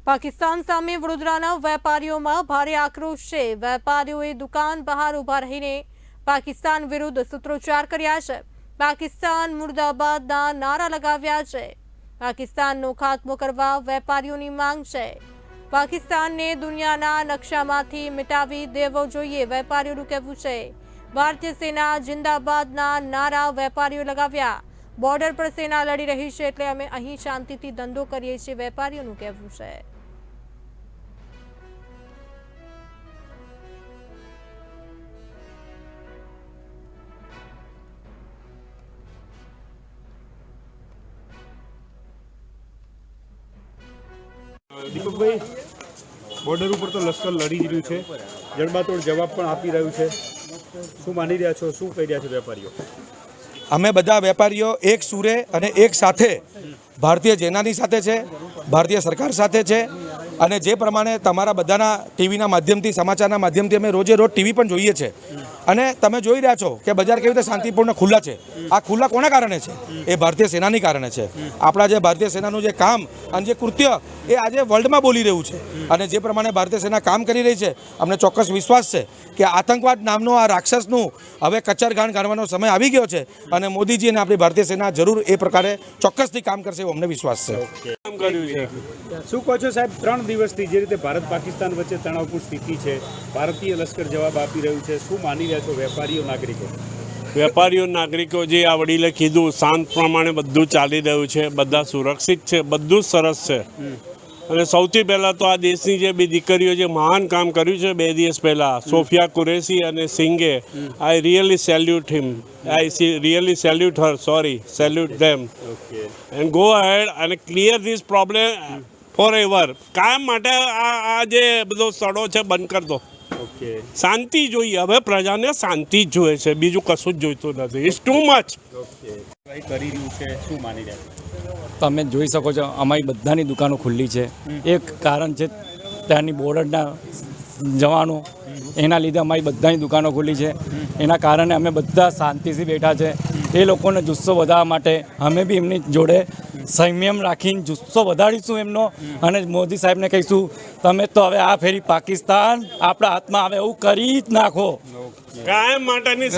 પાકિસ્તાન સામે વડોદરાના વેપારીઓમાં ભારે આક્રોશ છે। વેપારીઓએ દુકાન બહાર ઊભા રહીને પાકિસ્તાન વિરુદ્ધ સૂત્રોચ્ચાર કર્યા છે। પાકિસ્તાન મુર્દાબાદના નારા લગાવ્યા છે। પાકિસ્તાનનો ખાત્મો કરવા વેપારીઓની માંગ છે। પાકિસ્તાનને દુનિયાના નકશામાંથી મિટાવી દેવો જોઈએ, વેપારીઓનું કહેવું છે। ભારતીય સેના જિંદાબાદના નારા વેપારીઓ લગાવ્યા। બોર્ડર પર સેના લડી રહી છે, એટલે અમે અહીં શાંતિથી ધંધો કરીએ છીએ, વેપારીઓનું કહેવું છે। દીપકભાઈ, બોર્ડર ઉપર તો લશ્કર લડી જ રહ્યું છે, જડબાતોડ જવાબ પણ આપી રહ્યું છે। શું માની રહ્યા છો, શું કહી રહ્યા છે વેપારીઓ? અમે બધા વેપારીઓ એક સુરે અને એક સાથે ભારતીય સેનાની સાથે છે, ભારતીય સરકાર સાથે છે। અને જે પ્રમાણે તમારા બધાના ટીવીના માધ્યમથી, સમાચારના માધ્યમથી અમે રોજે રોજ ટીવી પણ જોઈએ છે। અને તમે જોઈ રહ્યા છો કે બજાર કેવી રીતે શાંતિપૂર્ણ ખુલ્લા છે। આ ખુલ્લા કોના કારણે છે? એ ભારતીય સેનાની કારણે છે। આપણા જે ભારતીય સેનાનું જે કામ અને જે કૃત્ય એ આજે વર્લ્ડમાં બોલી રહ્યું છે। અને જે પ્રમાણે ભારતીય સેના કામ કરી રહી છે, અમને ચોક્કસ વિશ્વાસ છે કે આતંકવાદ નામનો આ રાક્ષસનું હવે કચરઘાણ કાઢવાનો સમય આવી ગયો છે। અને મોદીજી અને આપણી ભારતીય સેના જરૂર એ પ્રકારે ચોક્કસથી કામ કરશે એવો અમને વિશ્વાસ છે। શું કહો છો સાહેબ, 3 દિવસથી જે રીતે ભારત પાકિસ્તાન વચ્ચે તણાવપૂર્ણ સ્થિતિ છે, ભારતીય લશ્કર જવાબ આપી રહ્યું છે, શું માની રહ્યા છો વેપારીઓ નાગરિકો? વેપારીઓ નાગરિકો જે આ વડીલે કીધું, શાંત પ્રમાણે બધું ચાલી રહ્યું છે, બધા સુરક્ષિત છે, બધું જ સરસ છે। અને સૌથી પહેલાં તો આ દેશની જે બે દીકરીઓ જે મહાન કામ કર્યું છે 2 દિવસ પહેલાં, સોફિયા કુરેશી અને સિંઘે, I really salute him, I really salute her, salute them, and go ahead અને clear this problem for ever, કાયમ માટે આ જે બધો સડો છે બંધ કરી દો। શાંતિ જોઈએ, હવે પ્રજાને શાંતિ જ જોઈએ છે, બીજું કશું જ જોઈતું નથી। ઇટ્સ ટુ મચ કરી રહ્યું છે, શું માની રહ્યા છો? તમે જોઈ શકો છો, અમારી બધાની દુકાનો ખુલ્લી છે। એક કારણ છે ત્યાંની બોર્ડરના જવાનો, એના લીધે અમારી બધાની દુકાનો ખુલ્લી છે। એના કારણે અમે બધા શાંતિથી બેઠા છે। એ લોકોને જુસ્સો વધારવા માટે અમે બી એમની જોડે સંયમ રાખીને જુસ્સો વધારીશું એમનો। અને મોદી સાહેબને કહીશું, તમે તો હવે આ ફેરી પાકિસ્તાન આપણા હાથમાં આવે એવું કરી જ નાખો। કાયમ માટેની